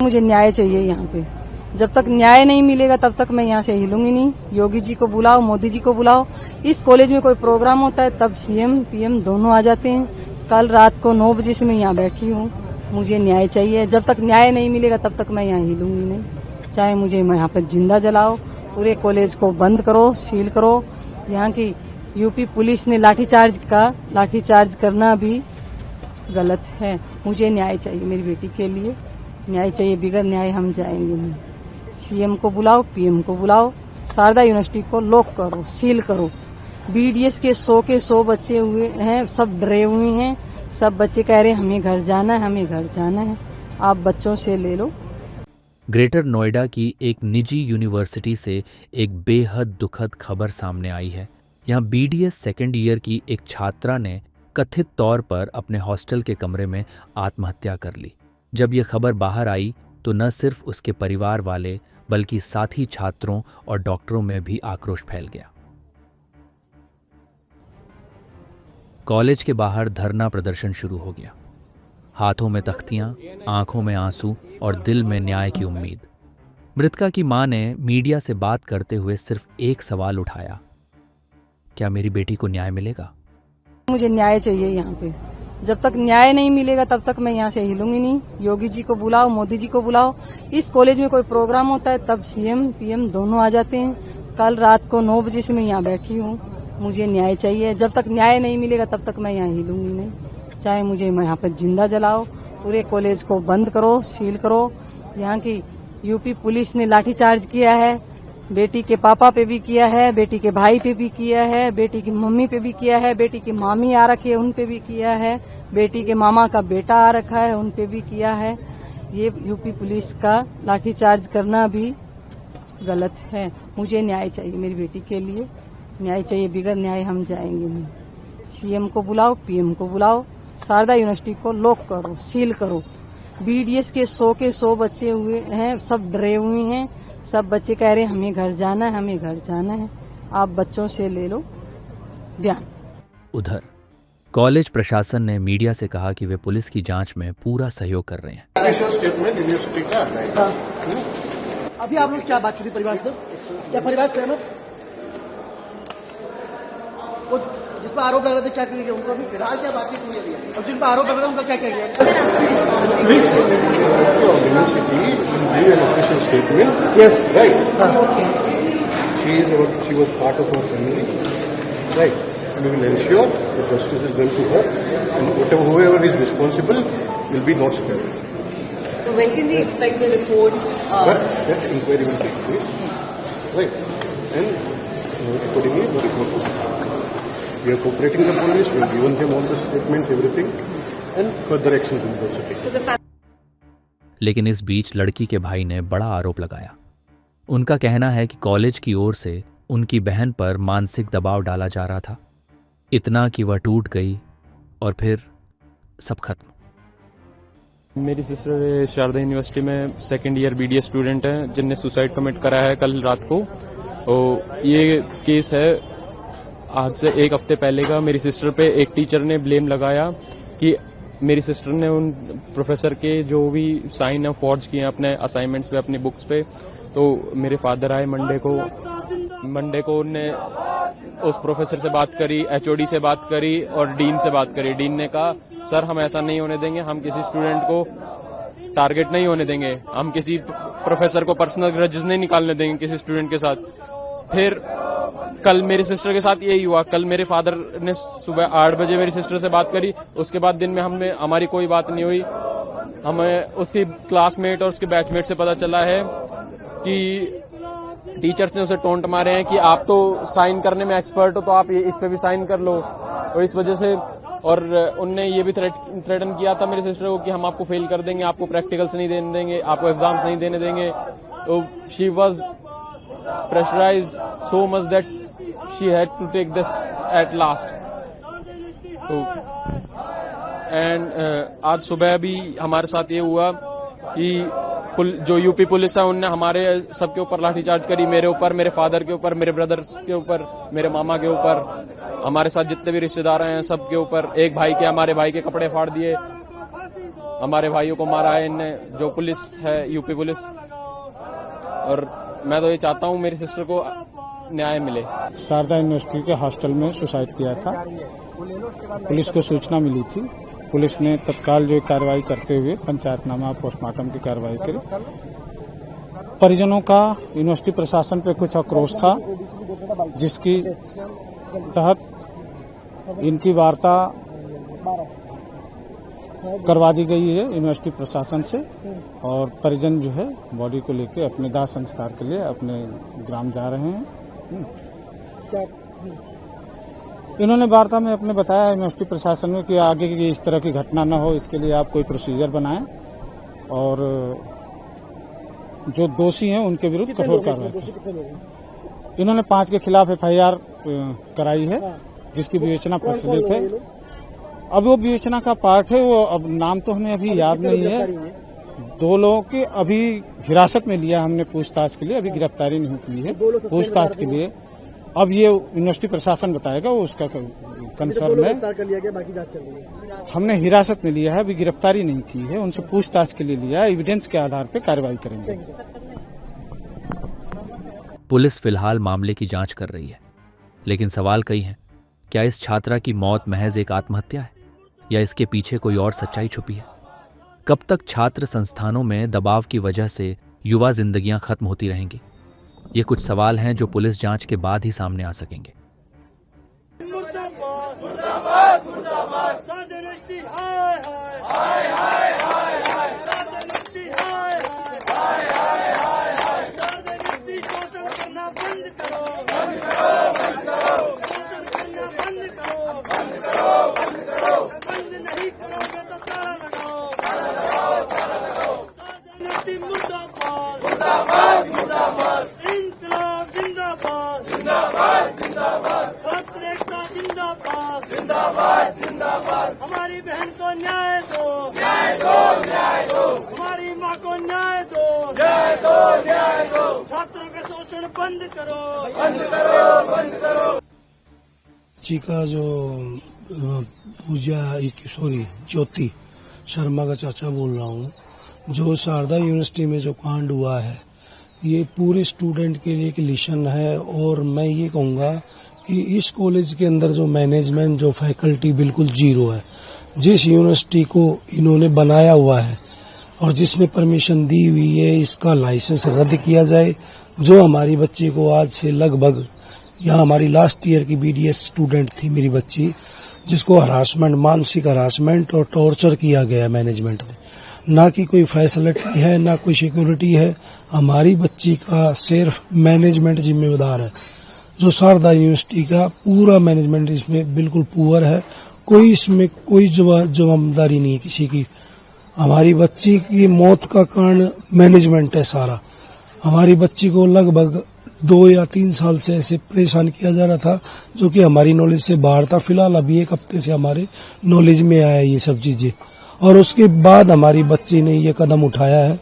मुझे न्याय चाहिए यहाँ पे। जब तक न्याय नहीं मिलेगा तब तक मैं यहाँ से हिलूंगी नहीं। योगी जी को बुलाओ, मोदी जी को बुलाओ। इस कॉलेज में कोई प्रोग्राम होता है तब सीएम पीएम दोनों आ जाते हैं। कल रात को 9 बजे से मैं यहाँ बैठी हूँ। मुझे न्याय चाहिए। जब तक न्याय नहीं मिलेगा तब तक मैं यहाँ हिलूंगी नहीं। चाहे मुझे यहाँ पर जिंदा जलाओ, पूरे कॉलेज को बंद करो, सील करो। यहाँ की यूपी पुलिस ने लाठीचार्ज करना भी गलत है। मुझे न्याय चाहिए, मेरी बेटी के लिए न्याय चाहिए। बिगड़ न्याय हम जाएंगे नहीं। सीएम को बुलाओ, पीएम को बुलाओ। शारदा यूनिवर्सिटी को लॉक करो, सील करो। बीडीएस के 100 बच्चे हुए हैं, सब डरे हुए हैं। सब बच्चे कह रहे हैं हमें घर जाना है, हमें घर जाना है। आप बच्चों से ले लो। ग्रेटर नोएडा की एक निजी यूनिवर्सिटी से एक बेहद दुखद खबर सामने आई है। यहाँ बीडीएस सेकेंड ईयर की एक छात्रा ने कथित तौर पर अपने हॉस्टल के कमरे में आत्महत्या कर ली। जब यह खबर बाहर आई तो न सिर्फ उसके परिवार वाले बल्कि साथी छात्रों और डॉक्टरों में भी आक्रोश फैल गया। कॉलेज के बाहर धरना प्रदर्शन शुरू हो गया। हाथों में तख्तियां, आंखों में आंसू और दिल में न्याय की उम्मीद। मृतका की मां ने मीडिया से बात करते हुए सिर्फ एक सवाल उठाया, क्या मेरी बेटी को न्याय मिलेगा? मुझे न्याय चाहिए यहाँ पे। जब तक न्याय नहीं मिलेगा तब तक मैं यहाँ से हिलूंगी नहीं। योगी जी को बुलाओ, मोदी जी को बुलाओ। इस कॉलेज में कोई प्रोग्राम होता है तब सीएम पीएम दोनों आ जाते हैं। कल रात को 9 बजे से मैं यहाँ बैठी हूँ। मुझे न्याय चाहिए। जब तक न्याय नहीं मिलेगा तब तक मैं यहाँ हिलूंगी नहीं। चाहे मुझे यहाँ पर जिंदा जलाओ, पूरे कॉलेज को बंद करो, सील करो। यहाँ की यूपी पुलिस ने लाठीचार्ज किया है। बेटी के पापा पे भी किया है, बेटी के भाई पे भी किया है, बेटी की मम्मी पे भी किया है, बेटी की मामी आ रखी है उन पे भी किया है, बेटी के मामा का बेटा आ रखा है उन पे भी किया है। ये यूपी पुलिस का लाठीचार्ज करना भी गलत है। मुझे न्याय चाहिए, मेरी बेटी के लिए न्याय चाहिए। बिगड़ न्याय हम जाएंगे नहीं। सीएम को बुलाओ, पीएम को बुलाओ। शारदा यूनिवर्सिटी को लॉक करो, सील करो। बीडीएस के 100 बच्चे हुए हैं, सब डरे हुए हैं। सब बच्चे कह रहे हैं हमें घर जाना है, हमें घर जाना है। आप बच्चों से ले लो ध्यान। उधर कॉलेज प्रशासन ने मीडिया से कहा कि वे पुलिस की जांच में पूरा सहयोग कर रहे हैं। अभी आप लोग क्या बात हुई परिवार से? क्या परिवार सहमत? वो जिस पर आरोप लग रहे थे क्या किया गया उनको? अभी फिलहाल क्या बातचीत हुई है? और जिन पर आरोप लग रहा था उनका क्या किया गया? Yes, right. Okay. She was part of our family, right? We will ensure that justice is done to her, and whoever is responsible will be not spared. So when can we expect the report? That inquiry will take place, right? And accordingly, the report will come. We are cooperating the police. We have given them all the statements, everything, and further actions will be also taken. लेकिन इस बीच लड़की के भाई ने बड़ा आरोप लगाया। उनका कहना है कि कॉलेज की ओर से उनकी बहन पर मानसिक दबाव डाला जा रहा था, इतना कि वह टूट गई और फिर सब खत्म। मेरी सिस्टर शारदा यूनिवर्सिटी में सेकेंड ईयर बीडीएस स्टूडेंट हैं जिनने सुसाइड कमिट करा है कल रात को। और ये केस है आज से 1 हफ्ते पहले का। मेरी सिस्टर पे एक टीचर ने ब्लेम लगाया कि मेरी सिस्टर ने उन प्रोफेसर के जो भी साइन है फॉर्ज किए अपने असाइनमेंट्स पे, अपनी बुक्स पे। तो मेरे फादर आए मंडे को उनने उस प्रोफेसर से बात करी, एचओडी से बात करी और डीन से बात करी। डीन ने कहा सर हम ऐसा नहीं होने देंगे, हम किसी स्टूडेंट को टारगेट नहीं होने देंगे, हम किसी प्रोफेसर को पर्सनल ग्रजेस नहीं निकालने देंगे किसी स्टूडेंट के साथ। फिर कल मेरी सिस्टर के साथ यही हुआ। कल मेरे फादर ने सुबह 8 बजे मेरी सिस्टर से बात करी, उसके बाद दिन में हमारी कोई बात नहीं हुई। हमें उसकी क्लासमेट और उसके बैचमेट से पता चला है कि टीचर्स ने उसे टोंट मारे हैं कि आप तो साइन करने में एक्सपर्ट हो तो आप इस पे भी साइन कर लो। और इस वजह से और उनने ये भी थ्रेटन किया था मेरी सिस्टर को कि हम आपको फेल कर देंगे, आपको प्रैक्टिकल्स नहीं देने देंगे, आपको एग्जाम्स नहीं देने देंगे। तो she was pressurized so much that she had to take this at last. तो आज सुबह भी हमारे साथ ये हुआ कि जो यूपी पुलिस है उनने हमारे सबके ऊपर लाठीचार्ज करी, मेरे ऊपर, मेरे फादर के ऊपर, मेरे ब्रदर्स के ऊपर, मेरे मामा के ऊपर, हमारे साथ जितने भी रिश्तेदार हैं सबके ऊपर। एक भाई के, हमारे भाई के कपड़े फाड़ दिए। हमारे भाइयों को मारा है इनने, जो पुलिस है यूपी पुलिस। और मैं तो ये चाहता हूँ मेरी सिस्टर को न्याय मिले। शारदा यूनिवर्सिटी के हॉस्टल में सुसाइड किया था। पुलिस को सूचना मिली थी। पुलिस ने तत्काल जो कार्रवाई करते हुए पंचायतनामा पोस्टमार्टम की कार्रवाई करी। परिजनों का यूनिवर्सिटी प्रशासन पे कुछ आक्रोश था, जिसकी तहत इनकी वार्ता करवा दी गई है यूनिवर्सिटी प्रशासन से, और परिजन जो है बॉडी को लेकर अपने दाह संस्कार के लिए अपने ग्राम जा रहे हैं। इन्होंने वार्ता में अपने बताया यूनिवर्सिटी प्रशासन में कि आगे की इस तरह की घटना न हो, इसके लिए आप कोई प्रोसीजर बनाएं और जो दोषी हैं उनके विरुद्ध कठोर कार्रवाई करें। इन्होंने 5 के खिलाफ FIR कराई है, जिसकी विवेचना प्रचलित है। अब वो विवेचना का पार्ट है, वो अब नाम तो हमें अभी याद नहीं है। 2 लोगों के अभी हिरासत में लिया हमने पूछताछ के लिए, अभी गिरफ्तारी नहीं की है पूछताछ के लिए। अब ये यूनिवर्सिटी प्रशासन बताएगा, वो उसका कंसर्न है। बाकी जांच चल रही है। हमने हिरासत में लिया है, अभी गिरफ्तारी नहीं की है, उनसे पूछताछ के लिए लिया है। एविडेंस के आधार पर कार्रवाई करेंगे। पुलिस फिलहाल मामले की जांच कर रही है, लेकिन सवाल कई हैं। क्या इस छात्रा की मौत महज एक आत्महत्या है, या इसके पीछे कोई और सच्चाई छुपी है? कब तक छात्र संस्थानों में दबाव की वजह से युवा जिंदगियां खत्म होती रहेंगी? ये कुछ सवाल हैं जो पुलिस जांच के बाद ही सामने आ सकेंगे। हमारी बहन को न्याय दो, न्याय दो, न्याय दो। हमारी माँ को न्याय दो, न्याय दो, न्याय दो। छात्रों का शोषण बंद करो, बंद करो, बंद करो। जी का जो पूजा ज्योति शर्मा का चाचा बोल रहा हूँ। जो शारदा यूनिवर्सिटी में जो कांड हुआ है, ये पूरे स्टूडेंट के लिए एक लेसन है। और मैं ये कहूँगा कि इस कॉलेज के अंदर जो मैनेजमेंट, जो फैकल्टी बिल्कुल जीरो है। जिस यूनिवर्सिटी को इन्होंने बनाया हुआ है और जिसने परमिशन दी हुई है, इसका लाइसेंस रद्द किया जाए। जो हमारी बच्ची को आज से लगभग, यहाँ हमारी लास्ट ईयर की BDS स्टूडेंट थी मेरी बच्ची, जिसको हरासमेंट, मानसिक हरासमेंट और टॉर्चर किया गया मैनेजमेंट ने। ना कि कोई फैसिलिटी है, ना कोई सिक्योरिटी है। हमारी बच्ची का सिर्फ मैनेजमेंट जिम्मेदार है। जो शारदा यूनिवर्सिटी का पूरा मैनेजमेंट इसमें बिल्कुल पुअर है। कोई इसमें कोई जवाबदारी नहीं है किसी की। हमारी बच्ची की मौत का कारण मैनेजमेंट है सारा। हमारी बच्ची को लगभग 2 या 3 साल से ऐसे परेशान किया जा रहा था, जो कि हमारी नॉलेज से बाहर था। फिलहाल अभी 1 हफ्ते से हमारे नॉलेज में आया ये सब चीजें, और उसके बाद हमारी बच्ची ने ये कदम उठाया है,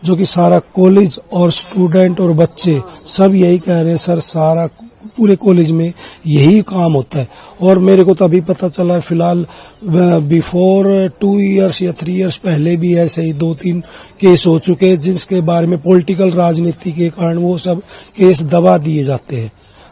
जो कि सारा कॉलेज और स्टूडेंट और बच्चे सब यही कह रहे हैं, सर सारा पूरे कॉलेज में यही काम होता है। और मेरे को तो अभी पता चला है, फिलहाल बिफोर 2 इयर्स या 3 इयर्स पहले भी ऐसे ही 2-3 केस हो चुके हैं, जिसके बारे में पॉलिटिकल राजनीति के कारण वो सब केस दबा दिए जाते हैं।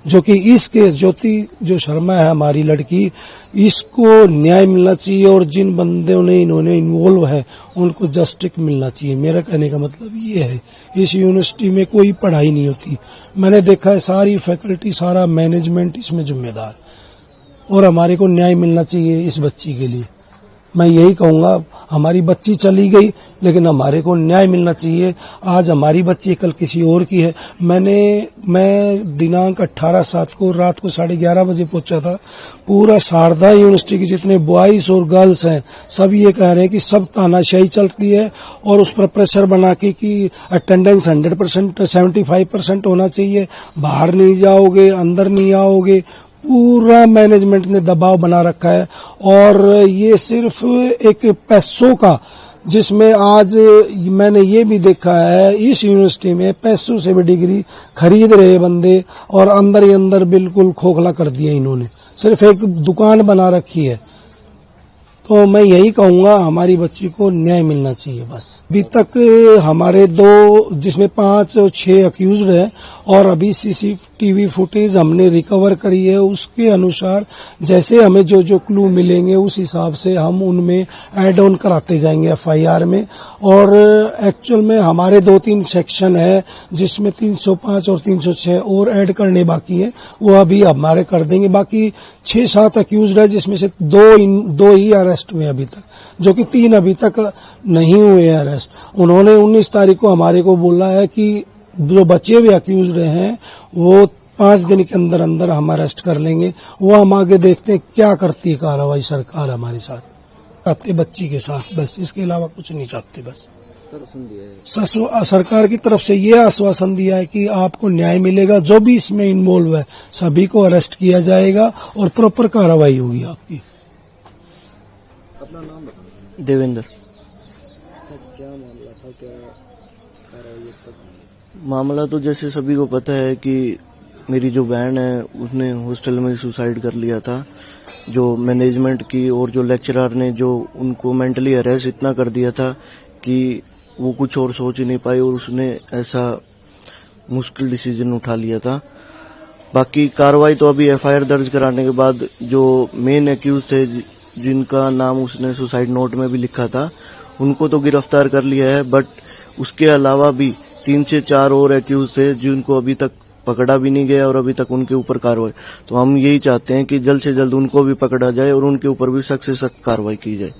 जो कि इस केस ज्योति जो शर्मा है हमारी लड़की, इसको न्याय मिलना चाहिए, और जिन बंदों ने इन्होंने इन्वॉल्व है उनको जस्टिस मिलना चाहिए। मेरा कहने का मतलब ये है, इस यूनिवर्सिटी में कोई पढ़ाई नहीं होती। मैंने देखा है सारी फैकल्टी, सारा मैनेजमेंट इसमें जिम्मेदार, और हमारे को न्याय मिलना चाहिए इस बच्ची के लिए। मैं यही कहूंगा, हमारी बच्ची चली गई, लेकिन हमारे को न्याय मिलना चाहिए। आज हमारी बच्ची कल किसी और की है। मैं दिनांक 18/7 को रात को 11:30 बजे पहुंचा था। पूरा शारदा यूनिवर्सिटी के जितने बॉयज और गर्ल्स हैं, सब ये कह रहे हैं कि सब तानाशाही चलती है, और उस पर प्रेशर बना के कि अटेंडेंस 100%, 75% होना चाहिए, बाहर नहीं जाओगे, अंदर नहीं आओगे। पूरा मैनेजमेंट ने दबाव बना रखा है, और ये सिर्फ एक पैसों का, जिसमें आज मैंने ये भी देखा है इस यूनिवर्सिटी में पैसों से भी डिग्री खरीद रहे बंदे, और अंदर ही अंदर बिल्कुल खोखला कर दिया इन्होंने। सिर्फ एक दुकान बना रखी है। तो मैं यही कहूंगा हमारी बच्ची को न्याय मिलना चाहिए बस। अभी तक हमारे 2 जिसमें 5 और 6 अक्यूज्ड है और अभी सीसीटीवी फुटेज हमने रिकवर करी है, उसके अनुसार जैसे हमें जो जो क्लू मिलेंगे उस हिसाब से हम उनमें ऐड ऑन कराते जाएंगे एफआईआर में। और एक्चुअल में हमारे 2-3 सेक्शन है जिसमें 305 और 306 और ऐड करने बाकी है, वो अभी हमारे कर देंगे। बाकी 6-7 अक्यूज्ड है जिसमें से 2 ही अरेस्ट हुए अभी तक, जो कि 3 अभी तक नहीं हुए अरेस्ट। उन्होंने 19 तारीख को हमारे को बोला है कि जो बचे हुए अक्यूज्ड हैं वो 5 दिन के अंदर अंदर हम अरेस्ट कर लेंगे। वो हम आगे देखते हैं क्या करती है कार्रवाई सरकार हमारे साथ, चाहते बच्ची के साथ, बस इसके अलावा कुछ नहीं चाहते। बस सरकार की तरफ से ये आश्वासन दिया है कि आपको न्याय मिलेगा, जो भी इसमें इन्वॉल्व है सभी को अरेस्ट किया जाएगा और प्रॉपर कार्रवाई होगी आपकी। देवेंद्र। मामला तो जैसे सभी को पता है कि मेरी जो बहन है उसने हॉस्टल में सुसाइड कर लिया था। जो मैनेजमेंट की और जो लेक्चरर ने जो उनको मेंटली हरेस इतना कर दिया था कि वो कुछ और सोच ही नहीं पाई और उसने ऐसा मुश्किल डिसीजन उठा लिया था। बाकी कार्रवाई तो अभी एफआईआर दर्ज कराने के बाद जो मेन एक्यूज थे जिनका नाम उसने सुसाइड नोट में भी लिखा था उनको तो गिरफ्तार कर लिया है, बट उसके अलावा भी 3 से 4 और एक्यूज थे जिनको अभी तक पकड़ा भी नहीं गया और अभी तक उनके ऊपर कार्रवाई। तो हम यही चाहते हैं कि जल्द से जल्द उनको भी पकड़ा जाए और उनके ऊपर भी सख्त से सख्त कार्रवाई की जाए।